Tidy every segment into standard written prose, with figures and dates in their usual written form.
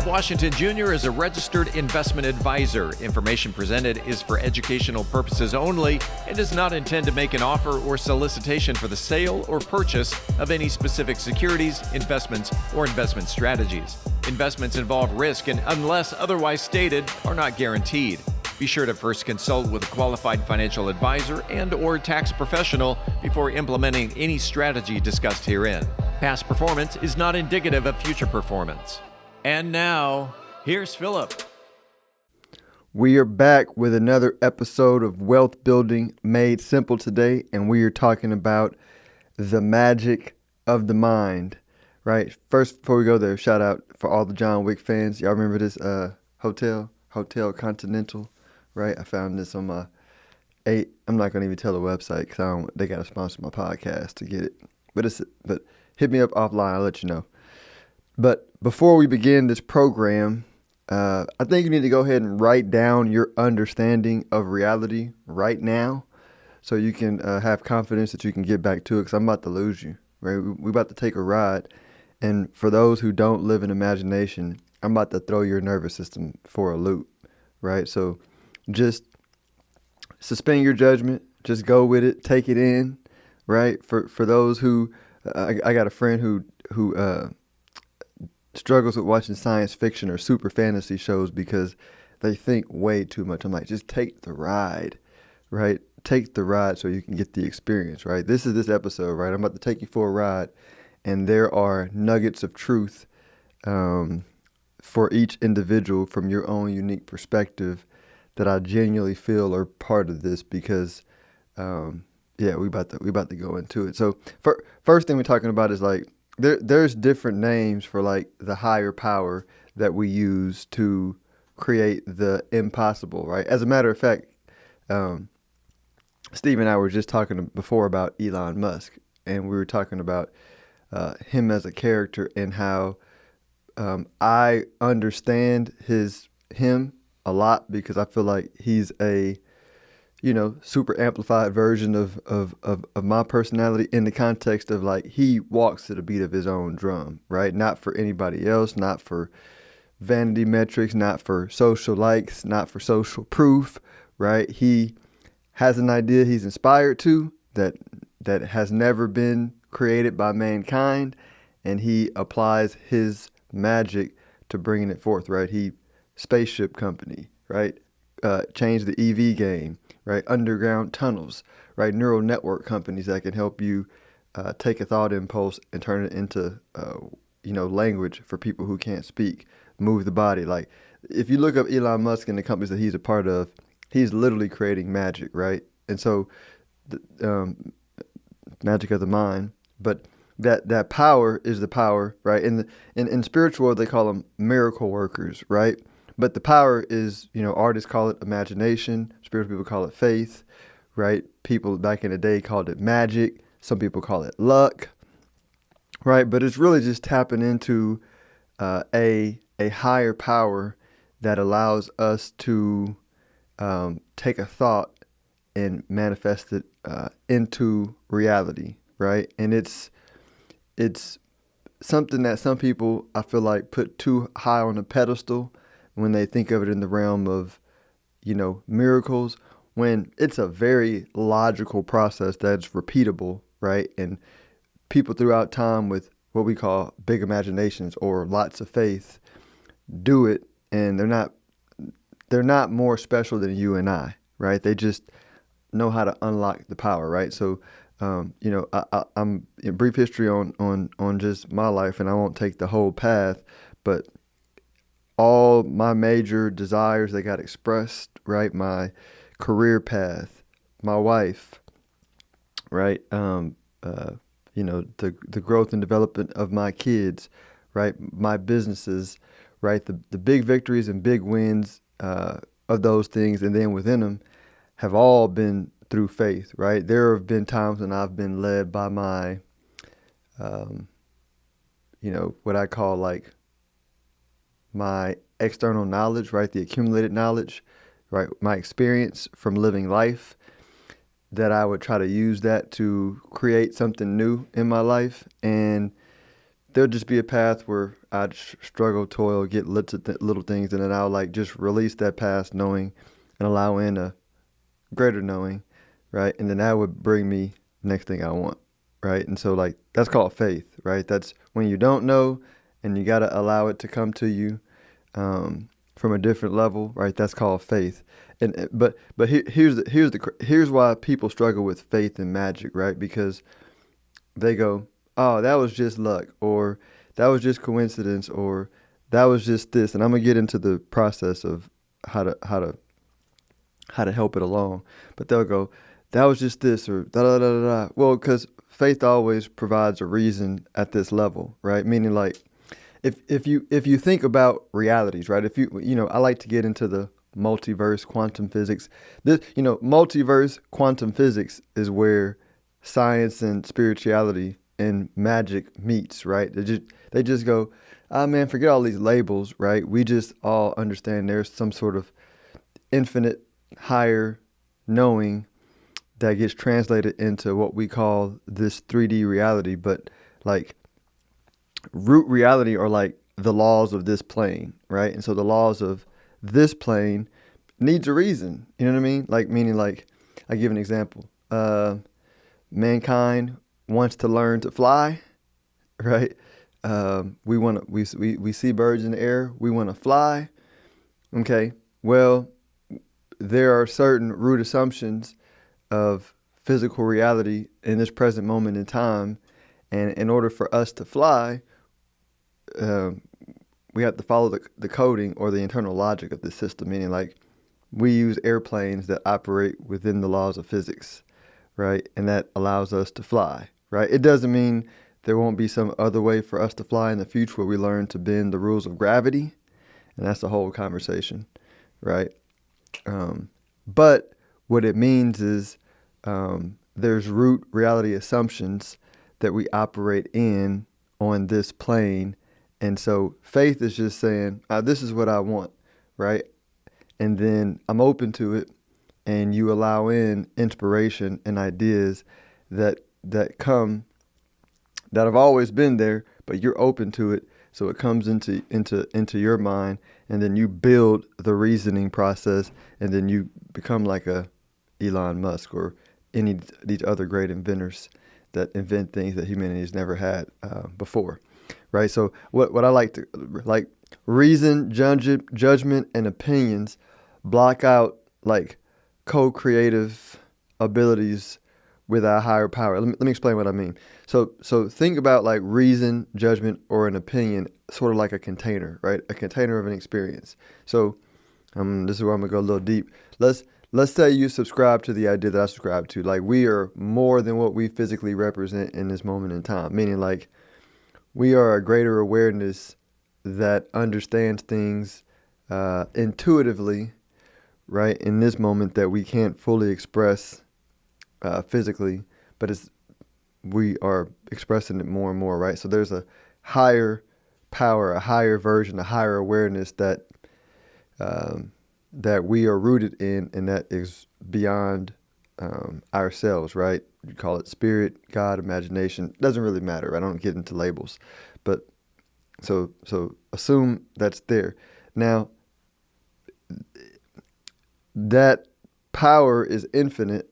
Philip Washington Jr. is a registered investment advisor. Information presented is for educational purposes only and does not intend to make an offer or solicitation for the sale or purchase of any specific securities, investments, or investment strategies. Investments involve risk and, unless otherwise stated, are not guaranteed. Be sure to first consult with a qualified financial advisor and/or tax professional before implementing any strategy discussed herein. Past performance is not indicative of future performance. And now, here's Philip. We are back with another episode of Wealth Building Made Simple today, and we are talking about the magic of the mind, right? First, before we go there, shout out for all the John Wick fans. Y'all remember this Hotel Continental, right? I found this on my I'm not gonna even tell the website because they gotta sponsor my podcast to get it. But hit me up offline. I'll let you know. But before we begin this program, I think you need to go ahead and write down your understanding of reality right now so you can have confidence that you can get back to it, because I'm about to lose you, right? We're about to take a ride. And for those who don't live in imagination, I'm about to throw your nervous system for a loop, right? So just suspend your judgment. Just go with it. Take it in, right? For those who, I got a friend who struggles with watching science fiction or super fantasy shows because they think way too much. I'm like, just take the ride, right? Take the ride so you can get the experience, right? This is this episode, right? I'm about to take you for a ride, and there are nuggets of truth for each individual from your own unique perspective that I genuinely feel are part of this because, we about to go into it. So first thing we're talking about is like, there's different names for like the higher power that we use to create the impossible, right? As a matter of fact, Steve and I were just talking before about Elon Musk, and we were talking about him as a character and how I understand him a lot because I feel like he's a super amplified version of my personality in the context of like he walks to the beat of his own drum, right? Not for anybody else, not for vanity metrics, not for social likes, not for social proof, right? He has an idea he's inspired to that has never been created by mankind, and he applies his magic to bringing it forth, right? Spaceship company, right? Changed the EV game, right? Underground tunnels, right? Neural network companies that can help you take a thought impulse and turn it into, language for people who can't speak, move the body. Like if you look up Elon Musk and the companies that he's a part of, he's literally creating magic, right? And so magic of the mind, but that power is the power, right? In spiritual world, they call them miracle workers, right? But the power is, artists call it imagination. Spiritual people call it faith, right? People back in the day called it magic. Some people call it luck, right? But it's really just tapping into a higher power that allows us to take a thought and manifest it into reality, right? And it's something that some people, I feel like, put too high on a pedestal when they think of it in the realm of, miracles, when it's a very logical process that's repeatable, right? And people throughout time with what we call big imaginations or lots of faith do it, and they're not more special than you and I, right? They just know how to unlock the power, right? So, I'm in brief history on just my life, and I won't take the whole path, but all my major desires that got expressed, right? My career path, my wife, right? The growth and development of my kids, right? My businesses, right? The big victories and big wins of those things, and then within them, have all been through faith, right? There have been times when I've been led by my, what I call like my external knowledge, right? The accumulated knowledge, right? My experience from living life, that I would try to use that to create something new in my life. And there'll just be a path where I'd struggle, toil, get little things, and then I'll like just release that past knowing and allow in a greater knowing, right? And then that would bring me next thing I want, right? And so like that's called faith, right? That's when you don't know and you gotta allow it to come to you from a different level, right? That's called faith. And here's why people struggle with faith and magic, right? Because they go, oh, that was just luck, or that was just coincidence, or that was just this. And I'm gonna get into the process of how to help it along. But they'll go, that was just this, or da da da da da. Well, because faith always provides a reason at this level, right? Meaning like if you think about realities, right? If I like to get into the multiverse, quantum physics. This, multiverse, quantum physics is where science and spirituality and magic meets, right? They just go, ah man, forget all these labels, right? We just all understand there's some sort of infinite higher knowing that gets translated into what we call this 3D reality, but like root reality are like the laws of this plane, right? And so the laws of this plane needs a reason. You know what I mean? Like meaning like I give an example. Mankind wants to learn to fly, right? We see birds in the air. We want to fly. Okay. Well, there are certain root assumptions of physical reality in this present moment in time, and in order for us to fly, we have to follow the coding or the internal logic of the system, meaning like we use airplanes that operate within the laws of physics, right? And that allows us to fly, right? It doesn't mean there won't be some other way for us to fly in the future where we learn to bend the rules of gravity, and that's the whole conversation, right? But what it means is there's root reality assumptions that we operate in on this plane. And so faith is just saying, this is what I want, right? And then I'm open to it, and you allow in inspiration and ideas that come that have always been there, but you're open to it. So it comes into your mind, and then you build the reasoning process, and then you become like a Elon Musk or any of these other great inventors that invent things that humanity has never had before, right? So what I like to like reason, judgment, and opinions block out like co-creative abilities with our higher power. Let me explain what I mean. So think about like reason, judgment, or an opinion, sort of like a container, right? A container of an experience. So this is where I'm gonna go a little deep. Let's say you subscribe to the idea that I subscribe to. Like we are more than what we physically represent in this moment in time. Meaning like we are a greater awareness that understands things intuitively, right? In this moment that we can't fully express physically, but we are expressing it more and more, right? So there's a higher power, a higher version, a higher awareness that we are rooted in, and that is beyond ourselves, right? You call it spirit, God, imagination. Doesn't really matter. I don't get into labels, but so assume that's there. Now that power is infinite,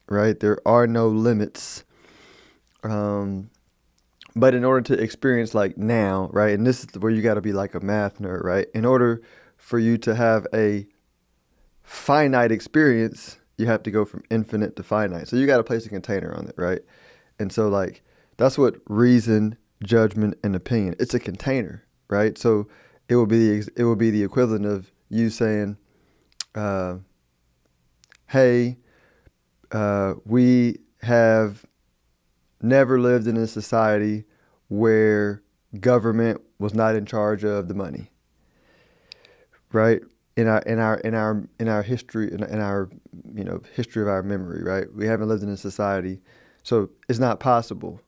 right? There are no limits. But in order to experience like now, right? And this is where you got to be like a math nerd, right? In order for you to have a finite experience, you have to go from infinite to finite. So you got to place a container on it, right? And so like that's what reason, judgment, and opinion. It's a container, right? So it will be the equivalent of you saying, "Hey, we have never lived in a society where government was not in charge of the money." Right? In our history, in our history of our memory, right? We haven't lived in a society, so it's not possible.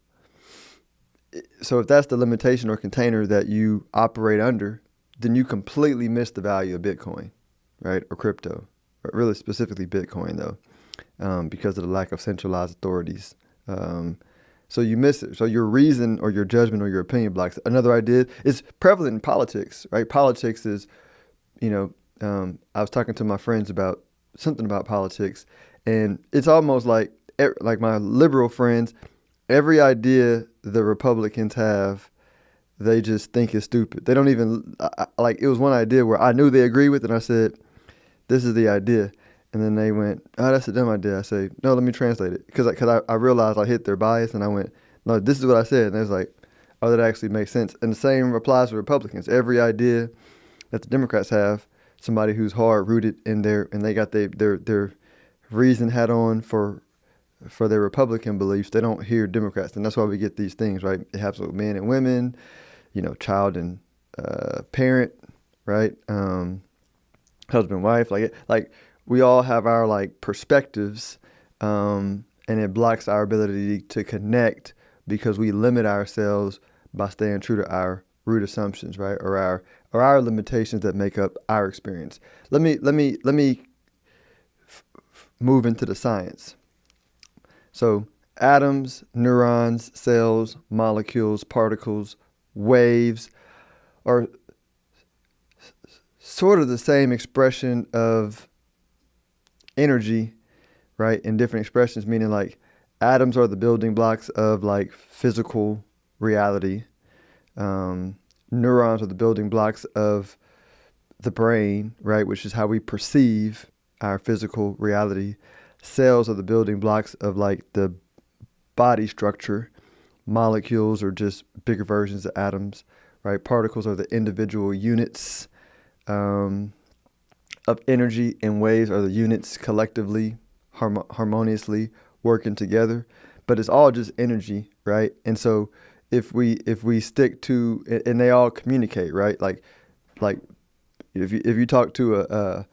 So if that's the limitation or container that you operate under, then you completely miss the value of Bitcoin, right? Or crypto, but really specifically Bitcoin though, because of the lack of centralized authorities. So you miss it. So your reason or your judgment or your opinion blocks it. Another idea is prevalent in politics, right? Politics is, I was talking to my friends about something about politics, and it's almost like my liberal friends, every idea the Republicans have, they just think is stupid. They don't even, like, it was one idea where I knew they agree with, and I said, this is the idea. And then they went, oh, that's a dumb idea. I say, no, let me translate it. Because I realized I hit their bias, and I went, no, this is what I said. And they was like, oh, that actually makes sense. And the same applies to Republicans. Every idea that the Democrats have, somebody who's hard rooted in and they got their reason hat on for their Republican beliefs, they don't hear Democrats. And that's why we get these things, right? It happens with men and women, child and parent, right? Husband, wife, like we all have our like perspectives, and it blocks our ability to connect because we limit ourselves by staying true to our root assumptions, right? Or our limitations that make up our experience. Let me move into the science. So atoms, neurons, cells, molecules, particles, waves are sort of the same expression of energy, right? In different expressions, meaning like atoms are the building blocks of like physical reality. Neurons are the building blocks of the brain, right? Which is how we perceive our physical reality. Cells are the building blocks of like the body structure. Molecules are just bigger versions of atoms, right? Particles are the individual units of energy, and waves are the units collectively, harmoniously working together. But it's all just energy, right? And so if we stick to, and they all communicate, right? Like if you talk to a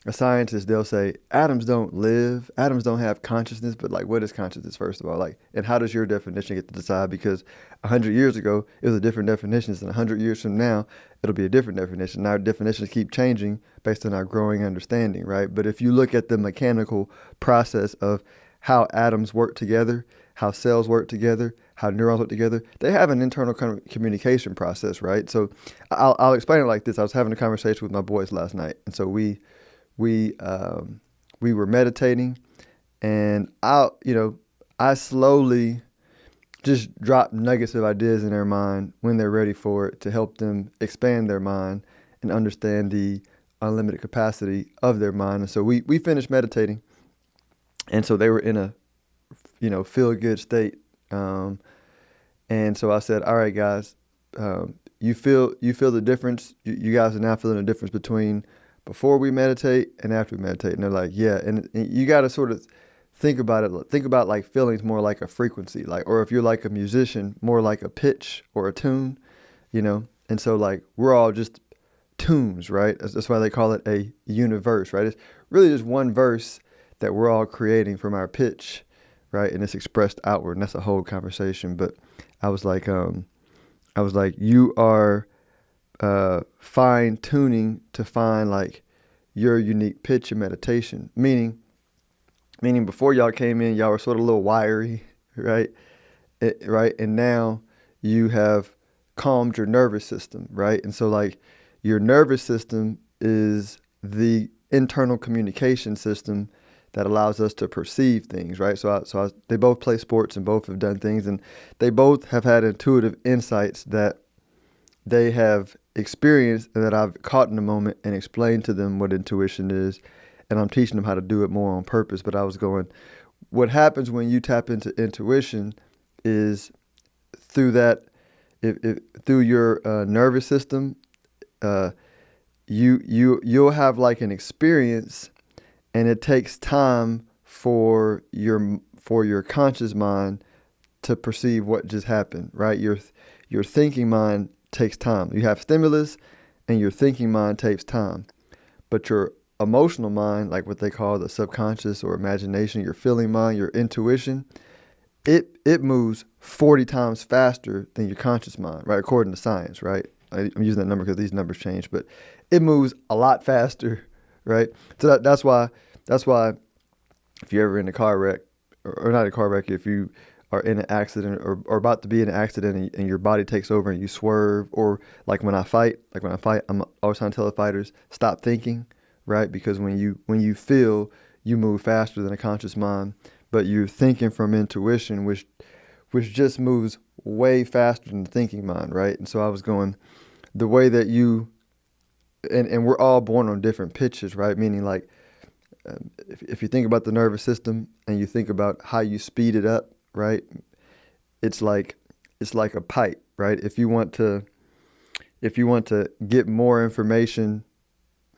scientist, they'll say atoms don't live, atoms don't have consciousness. But like, what is consciousness, first of all? Like, and how does your definition get to decide? Because 100 years ago it was a different definition, and 100 years from now it'll be a different definition. Our definitions keep changing based on our growing understanding, right? But if you look at the mechanical process of how atoms work together, how cells work together, how neurons work together, they have an internal communication process, right? So I'll explain it like this. I was having a conversation with my boys last night, and so we were meditating, and I slowly just drop nuggets of ideas in their mind when they're ready for it, to help them expand their mind and understand the unlimited capacity of their mind. And so we finished meditating, and so they were in a feel good state. And so I said, all right, guys, you feel the difference. You guys are now feeling the difference between before we meditate and after we meditate. And they're like, yeah. And you got to sort of think about it. Think about like feelings more like a frequency, or if you're like a musician, more like a pitch or a tune, And so like we're all just tunes, right? That's why they call it a universe, right? It's really just one verse that we're all creating from our pitch, right? And it's expressed outward, and that's a whole conversation. But I was like, you are fine tuning to find like your unique pitch in meditation. Meaning before y'all came in, y'all were sort of a little wiry, right? Right, and now you have calmed your nervous system, right? And so like your nervous system is the internal communication system that allows us to perceive things, right? They both play sports and both have done things, and they both have had intuitive insights that they have experienced and that I've caught in a moment and explained to them what intuition is, and I'm teaching them how to do it more on purpose. But I was going, what happens when you tap into intuition is through that, through your nervous system, you'll have like an experience. And it takes time for your conscious mind to perceive what just happened, right? Your thinking mind takes time. You have stimulus, and your thinking mind takes time. But your emotional mind, like what they call the subconscious or imagination, your feeling mind, your intuition, it moves 40 times faster than your conscious mind, right? According to science, right? I'm using that number because these numbers change, but it moves a lot faster, right? So that's why if you're ever in a car wreck, or not a car wreck, if you are in an accident or about to be in an accident and your body takes over and you swerve, or like when I fight, I'm always trying to tell the fighters, stop thinking, right? Because when you feel, you move faster than a conscious mind, but you're thinking from intuition, which just moves way faster than the thinking mind, right? And so I was going, the way that you, and we're all born on different pitches, right? Meaning like, if you think about the nervous system and you think about how you speed it up, right? It's like a pipe, right? If you want to get more information,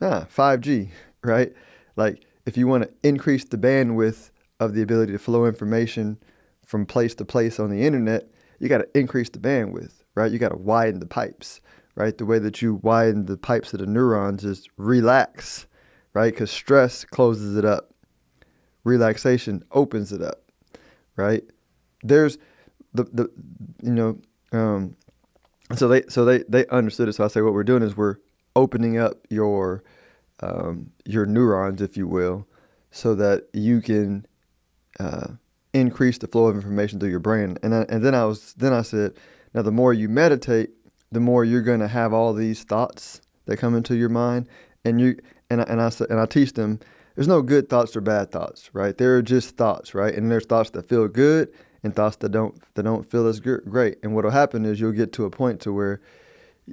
5G, right? Like if you want to increase the bandwidth of the ability to flow information from place to place on the internet, you got to increase the bandwidth, right? You got to widen the pipes, right? The way that you widen the pipes of the neurons is relax, right? Because stress closes it up. Relaxation opens it up, right? There's the you know, so they understood it. So I say what we're doing is we're opening up your neurons, if you will, so that you can increase the flow of information through your brain. And then I said, now the more you meditate, the more you're going to have all these thoughts that come into your mind, and I teach them there's no good thoughts or bad thoughts, right? There are just thoughts, right? And there's thoughts that feel good and thoughts that don't feel as great. And what'll happen is you'll get to a point to where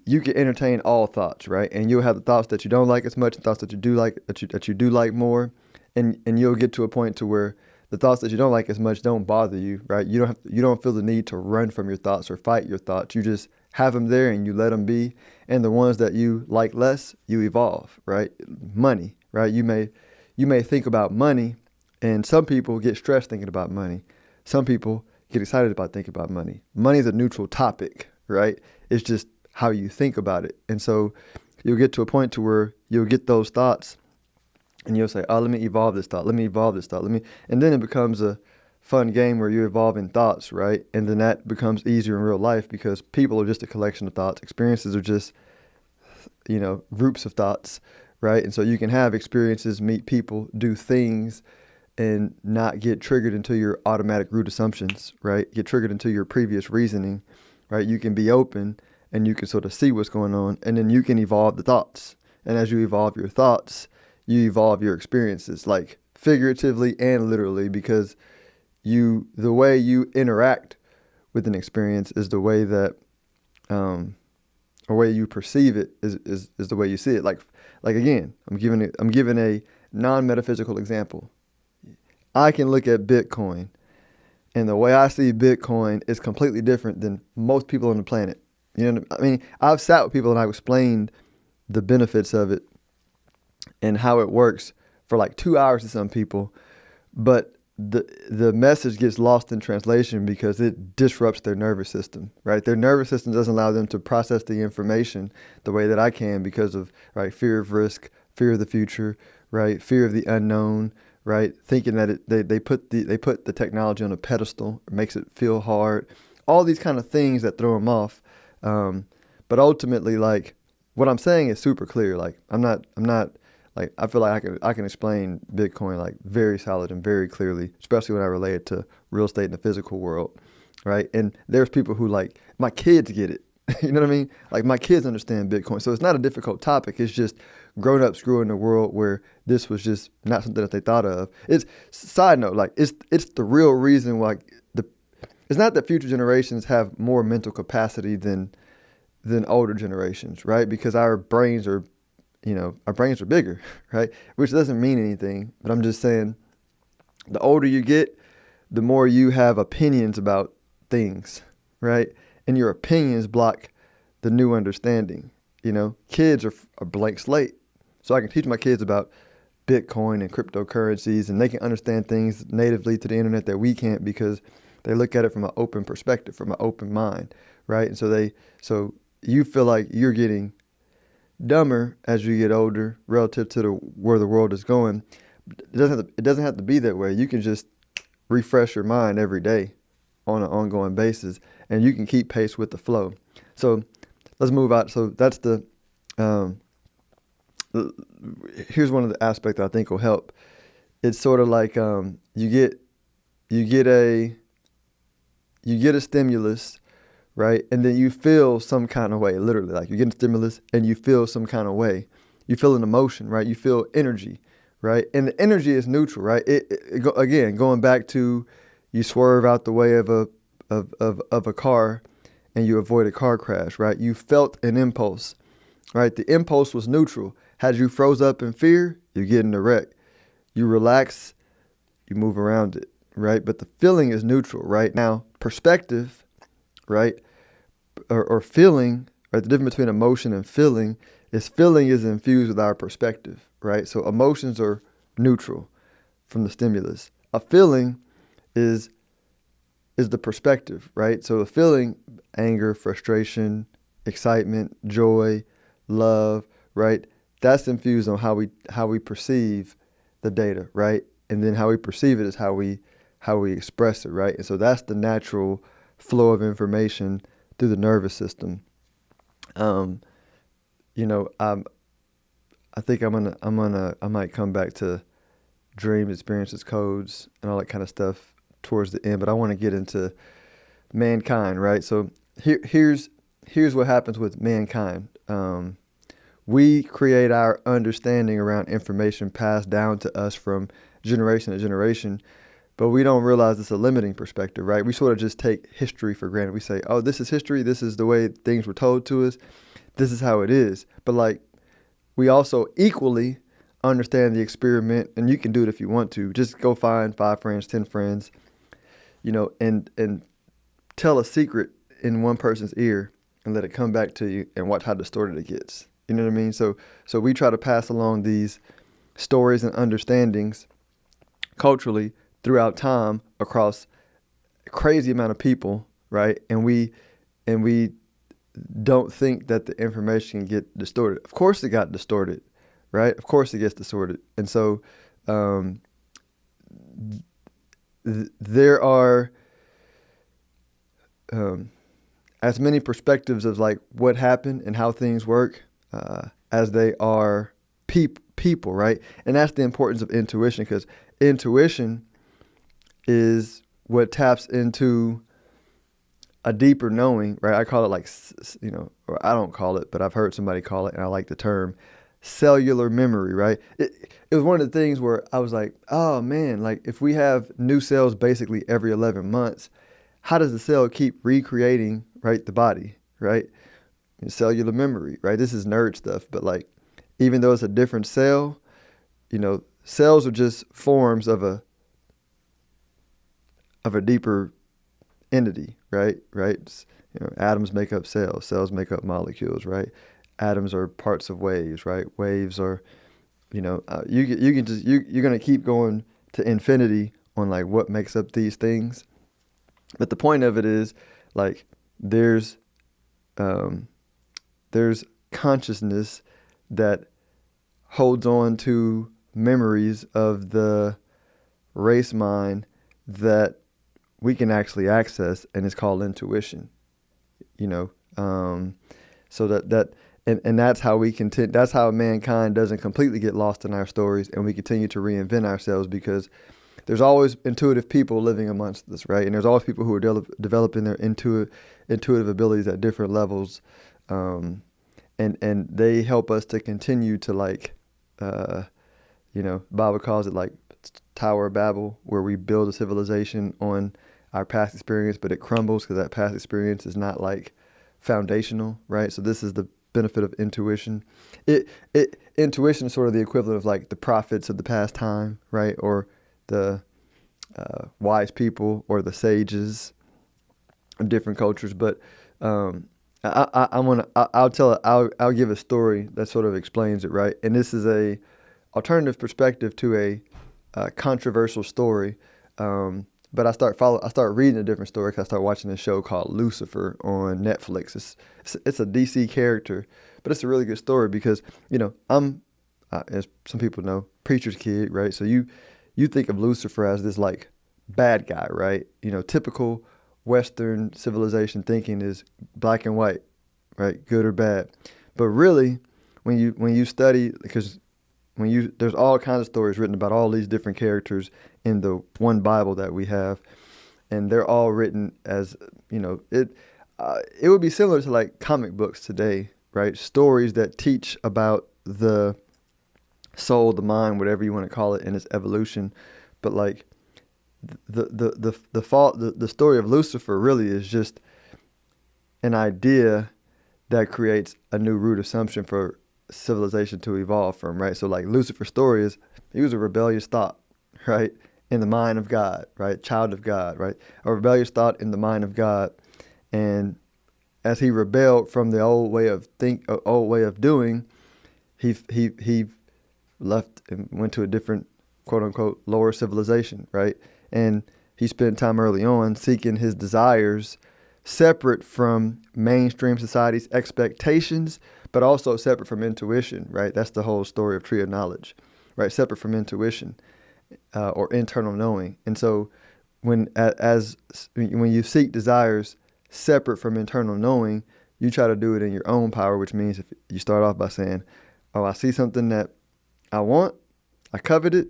you can entertain all thoughts, right? And you'll have the thoughts that you don't like as much, and thoughts that you do like, that you do like more, and you'll get to a point to where the thoughts that you don't like as much don't bother you, right? You don't feel the need to run from your thoughts or fight your thoughts. You just have them there and you let them be. And the ones that you like less, you evolve, right? Money, right? You may think about money, and some people get stressed thinking about money. Some people get excited about thinking about money. Money is a neutral topic, right? It's just how you think about it. And so you'll get to a point to where you'll get those thoughts and you'll say, oh, let me evolve this thought. And then it becomes a fun game where you're evolving thoughts, right? And then that becomes easier in real life because people are just a collection of thoughts. Experiences are just, groups of thoughts, right? And so you can have experiences, meet people, do things, and not get triggered into your automatic root assumptions, right? Get triggered into your previous reasoning, right? You can be open and you can sort of see what's going on, and then you can evolve the thoughts. And as you evolve your thoughts, you evolve your experiences, like figuratively and literally, because the way you interact with an experience is the way that, or way you perceive it is the way you see it. Like again, I'm giving a non-metaphysical example. I can look at Bitcoin, and the way I see Bitcoin is completely different than most people on the planet. You know what I mean? I've sat with people and I've explained the benefits of it and how it works for like 2 hours to some people, but the message gets lost in translation because it disrupts their nervous system, right? Their nervous system doesn't allow them to process the information the way that I can because of, right, fear of risk, fear of the future, right, fear of the unknown, right, thinking that they put the technology on a pedestal, it makes it feel hard, all these kind of things that throw them off. But ultimately, like, what I'm saying is super clear. Like, I'm not like, I feel like I can explain Bitcoin like very solid and very clearly, especially when I relate it to real estate in the physical world, right? And there's people who, like, my kids get it. You know what I mean? Like, my kids understand Bitcoin. So it's not a difficult topic. It's just grown-ups grew in a world where this was just not something that they thought of. It's, side note, like, it's the real reason why it's not that future generations have more mental capacity than older generations, right? Because our brains are bigger, right? Which doesn't mean anything, but I'm just saying the older you get, the more you have opinions about things, right? And your opinions block the new understanding. Kids are a blank slate. So I can teach my kids about Bitcoin and cryptocurrencies, and they can understand things natively to the internet that we can't because they look at it from an open perspective, from an open mind, right? And so you feel like you're getting dumber as you get older relative to where the world is going. It doesn't have to be that way. You can just refresh your mind every day on an ongoing basis, and you can keep pace with the flow. So let's move out. So that's here's one of the aspects that I think will help. It's sort of like you get you get a stimulus, right? And then you feel some kind of way, literally, like you get a stimulus and you feel some kind of way. You feel an emotion, right? You feel energy, right? And the energy is neutral, right? Again, going back to you swerve out the way of a car and you avoid a car crash, right? You felt an impulse, right? The impulse was neutral. Had you froze up in fear, you get in a wreck. You relax, you move around it, right? But the feeling is neutral, right? Now, perspective, right? Or feeling, right? The difference between emotion and feeling is infused with our perspective, right? So emotions are neutral from the stimulus. A feeling is the perspective, right? So a feeling, anger, frustration, excitement, joy, love, right? That's infused on how we perceive the data, right? And then how we perceive it is how we express it, right? And so that's the natural flow of information through the nervous system. I think I might come back to dream experiences, codes, and all that kind of stuff towards the end, but I want to get into mankind, right? So here's what happens with mankind. We create our understanding around information passed down to us from generation to generation, but we don't realize it's a limiting perspective, right? We sort of just take history for granted. We say, oh, this is history. This is the way things were told to us. This is how it is. But like, we also equally understand the experiment, and you can do it if you want to. Just go find 5 friends, 10 friends, and tell a secret in one person's ear and let it come back to you and watch how distorted it gets. You know what I mean? So we try to pass along these stories and understandings culturally throughout time across a crazy amount of people, right? And we don't think that the information can get distorted. Of course it got distorted, right? Of course it gets distorted. And so there are as many perspectives of like what happened and how things work as they are people, right? And that's the importance of intuition, because intuition is what taps into a deeper knowing, right? I call it like, or I don't call it, but I've heard somebody call it, and I like the term cellular memory, right? It was one of the things where I was like, oh man, like if we have new cells basically every 11 months, how does the cell keep recreating, right, the body, right? And cellular memory, right? This is nerd stuff, but like, even though it's a different cell, cells are just forms of a deeper entity, right? Atoms make up cells. Cells make up molecules, right? Atoms are parts of waves, right? Waves are, you're gonna keep going to infinity on like what makes up these things. But the point of it is like there's consciousness that holds on to memories of the race mind that we can actually access, and it's called intuition. So and that's how we continue. That's how mankind doesn't completely get lost in our stories, and we continue to reinvent ourselves, because there's always intuitive people living amongst us, right? And there's always people who are developing their intuitive abilities at different levels, and they help us to continue to like, Bible calls it like Tower of Babel, where we build a civilization on our past experience, but it crumbles because that past experience is not like foundational, right? So this is the benefit of intuition. Intuition is sort of the equivalent of like the prophets of the past time, right? Or the wise people or the sages of different cultures. But I'll give a story that sort of explains it, right? And this is a alternative perspective to a controversial story. But I start reading a different story because I start watching this show called Lucifer on Netflix. It's a DC character, but it's a really good story because, I'm, as some people know, preacher's kid, right? So you think of Lucifer as this like bad guy, right? Typical Western civilization thinking is black and white, right? Good or bad. But really, when you study, because there's all kinds of stories written about all these different characters in the one Bible that we have. and they're all written as, it would be similar to like comic books today, right? Stories that teach about the soul, the mind, whatever you want to call it, and its evolution. But like the story of Lucifer really is just an idea that creates a new root assumption for civilization to evolve from, right? So like Lucifer's story is he was a rebellious thought, right? In the mind of God, right? Child of God, right? A rebellious thought in the mind of God. And as he rebelled from the old way of doing, he left and went to a different, quote unquote, lower civilization, right? And he spent time early on seeking his desires separate from mainstream society's expectations, but also separate from intuition, right? That's the whole story of Tree of Knowledge, right? Separate from intuition or internal knowing. And so when you seek desires separate from internal knowing, you try to do it in your own power, which means if you start off by saying, oh, I see something that I want, I covet it,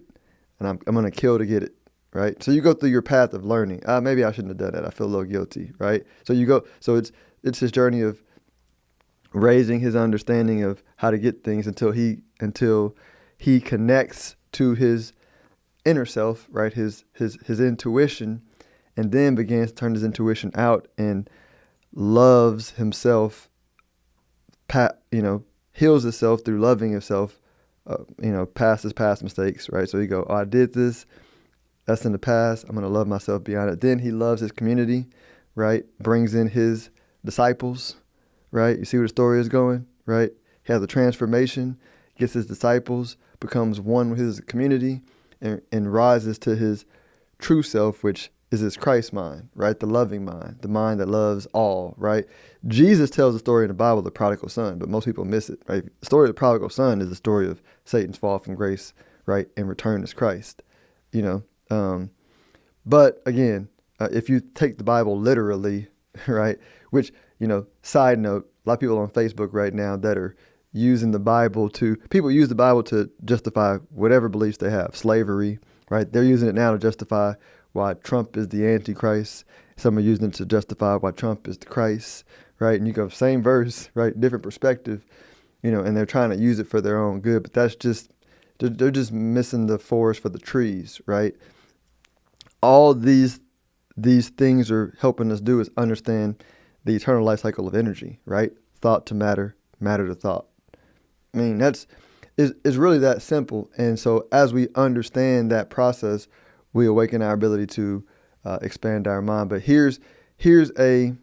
and I'm going to kill to get it, right? So you go through your path of learning. Maybe I shouldn't have done that. I feel a little guilty, right? So it's his journey of raising his understanding of how to get things until he connects to his inner self, right? His intuition, and then begins to turn his intuition out and loves himself, heals himself through loving himself, past his past mistakes, right? So you go, oh, I did this, that's in the past, I'm going to love myself beyond it. Then he loves his community, right? Brings in his disciples, right? You see where the story is going, right? He has a transformation, gets his disciples, becomes one with his community, and rises to his true self, which is his Christ mind, right? The loving mind, the mind that loves all, right? Jesus tells the story in the Bible, the prodigal son, but most people miss it, right? The story of the prodigal son is the story of Satan's fall from grace, right? And return as Christ, But again, if you take the Bible literally, right? Which, side note, a lot of people on Facebook right now that are using the Bible people use the Bible to justify whatever beliefs they have, slavery, right? They're using it now to justify why Trump is the Antichrist. Some are using it to justify why Trump is the Christ, right? And you go, same verse, right? Different perspective, and they're trying to use it for their own good, but that's just, they're just missing the forest for the trees, right? All these things are helping us do is understand the eternal life cycle of energy, right? Thought to matter, matter to thought. I mean, it's really that simple. And so as we understand that process, we awaken our ability to expand our mind. But here's a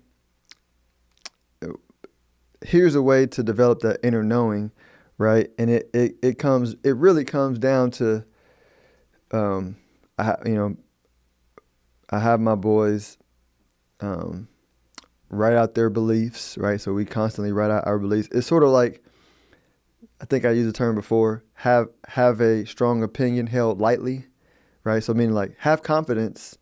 way to develop that inner knowing, right? And it really comes down to, I have my boys write out their beliefs, right? So we constantly write out our beliefs. It's sort of like, I think I used the term before, have a strong opinion held lightly, right? So meaning like have confidence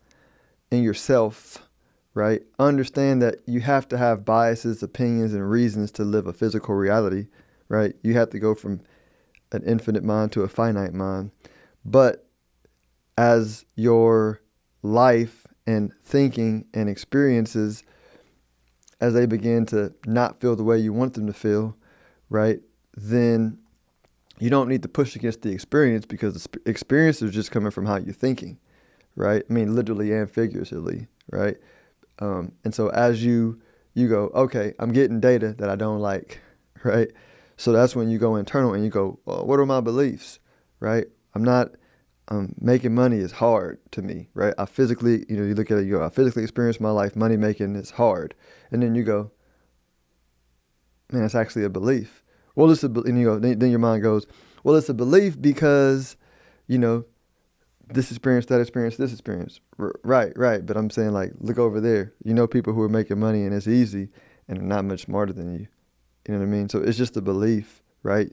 in yourself, right? Understand that you have to have biases, opinions, and reasons to live a physical reality, right? You have to go from an infinite mind to a finite mind. But as your life and thinking and experiences, as they begin to not feel the way you want them to feel, right, then you don't need to push against the experience because the experience is just coming from how you're thinking, right? I mean, literally and figuratively, right? And so as you go, okay, I'm getting data that I don't like, right? So that's when you go internal and you go, well, what are my beliefs, right? Making money is hard to me, right? I physically, you look at it, you go, I physically experience my life, money making is hard. And then you go, man, it's actually a belief. Well, and you go, then your mind goes, well, it's a belief because, this experience, that experience, this experience. Right. But I'm saying, like, look over there. People who are making money and it's easy and are not much smarter than you. You know what I mean? So it's just a belief, right?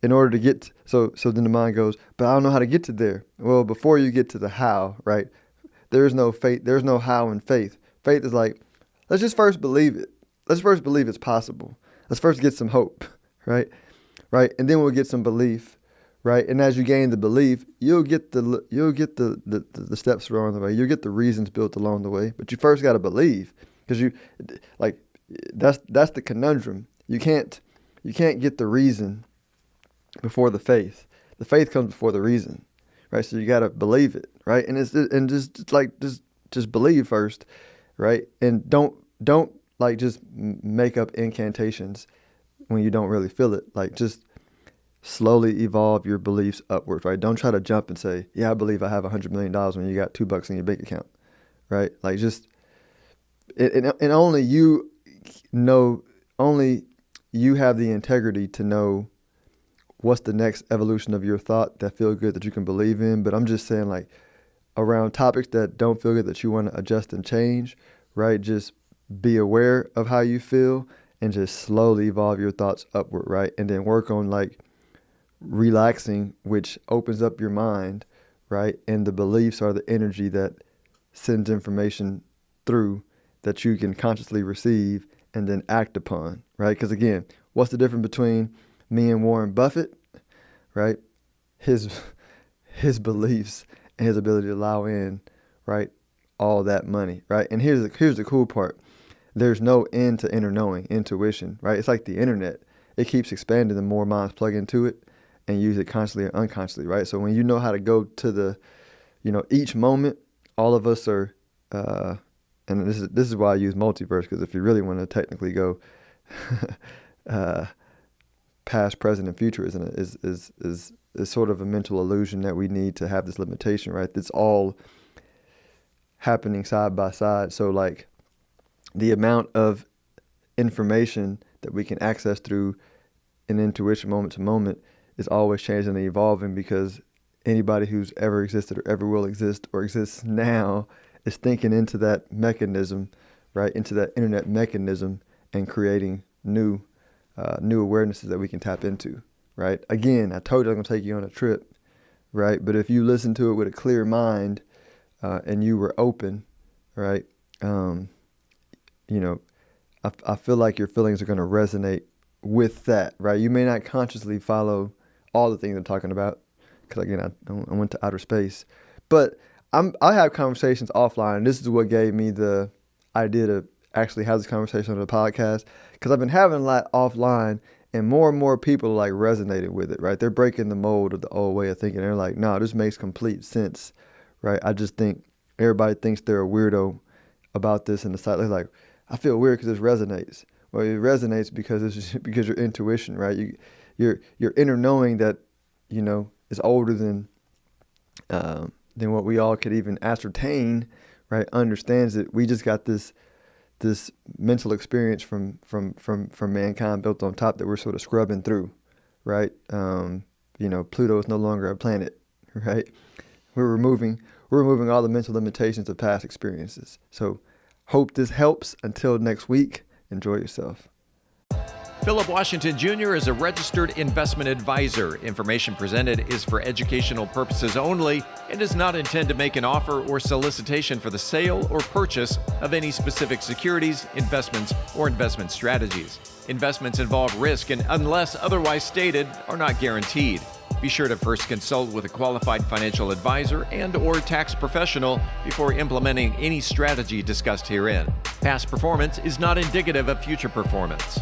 In order to get, so then the mind goes, but I don't know how to get to there. Well, before you get to the how, right? There's no faith. There's no how in faith. Faith is like, let's just first believe it. Let's first believe it's possible. Let's first get some hope, right? And then we'll get some belief, right? And as you gain the belief, you'll get the steps along the way. You'll get the reasons built along the way. But you first got to believe, because that's the conundrum. You can't get the reason before the faith. The faith comes before the reason, right? So you got to believe it, right? And just believe first, right? And don't like just make up incantations when you don't really feel it. Like, just slowly evolve your beliefs upwards, right? Don't try to jump and say, yeah, I believe I have $100 million when you got $2 in your bank account, right? Like, just, and only you know, only you have the integrity to know what's the next evolution of your thought that feel good that you can believe in. But I'm just saying, like, around topics that don't feel good that you want to adjust and change, right? Just be aware of how you feel and just slowly evolve your thoughts upward, right? And then work on, like, relaxing, which opens up your mind, right? And the beliefs are the energy that sends information through that you can consciously receive and then act upon, right? Because again, what's the difference between me and Warren Buffett, right? His beliefs and his ability to allow in, right, all that money, right? And here's the cool part. There's no end to inner knowing, intuition, right? It's like the internet. It keeps expanding the more minds plug into it and use it consciously or unconsciously, right? So when you know how to go to the, each moment, all of us are, and this is why I use multiverse, because if you really want to technically go past, present, and future is sort of a mental illusion that we need to have this limitation, right? It's all happening side by side. So, like, the amount of information that we can access through an intuition moment to moment is always changing and evolving, because anybody who's ever existed or ever will exist or exists now is thinking into that mechanism, right? Into that internet mechanism and creating new awarenesses that we can tap into, right? Again, I told you I'm going to take you on a trip, right? But if you listen to it with a clear mind and you were open, right? I feel like your feelings are going to resonate with that, right? You may not consciously follow all the things I'm talking about, because again, I went to outer space, but I have conversations offline. This is what gave me the idea to actually have this conversation on the podcast, because I've been having a lot offline, and more people are like resonating with it, right? They're breaking the mold of the old way of thinking. They're like, no, this makes complete sense, right? I just think everybody thinks they're a weirdo about this in the side. They're like, I feel weird because this resonates. Well, it resonates because because your intuition, right? Your inner knowing that, is older than what we all could even ascertain, right? Understands that we just got this mental experience from mankind built on top that we're sort of scrubbing through, right? Pluto is no longer a planet, right? We're removing all the mental limitations of past experiences. So hope this helps. Until next week, enjoy yourself. Philip Washington Jr. is a registered investment advisor. Information presented is for educational purposes only and does not intend to make an offer or solicitation for the sale or purchase of any specific securities, investments, or investment strategies. Investments involve risk and, unless otherwise stated, are not guaranteed. Be sure to first consult with a qualified financial advisor and/or tax professional before implementing any strategy discussed herein. Past performance is not indicative of future performance.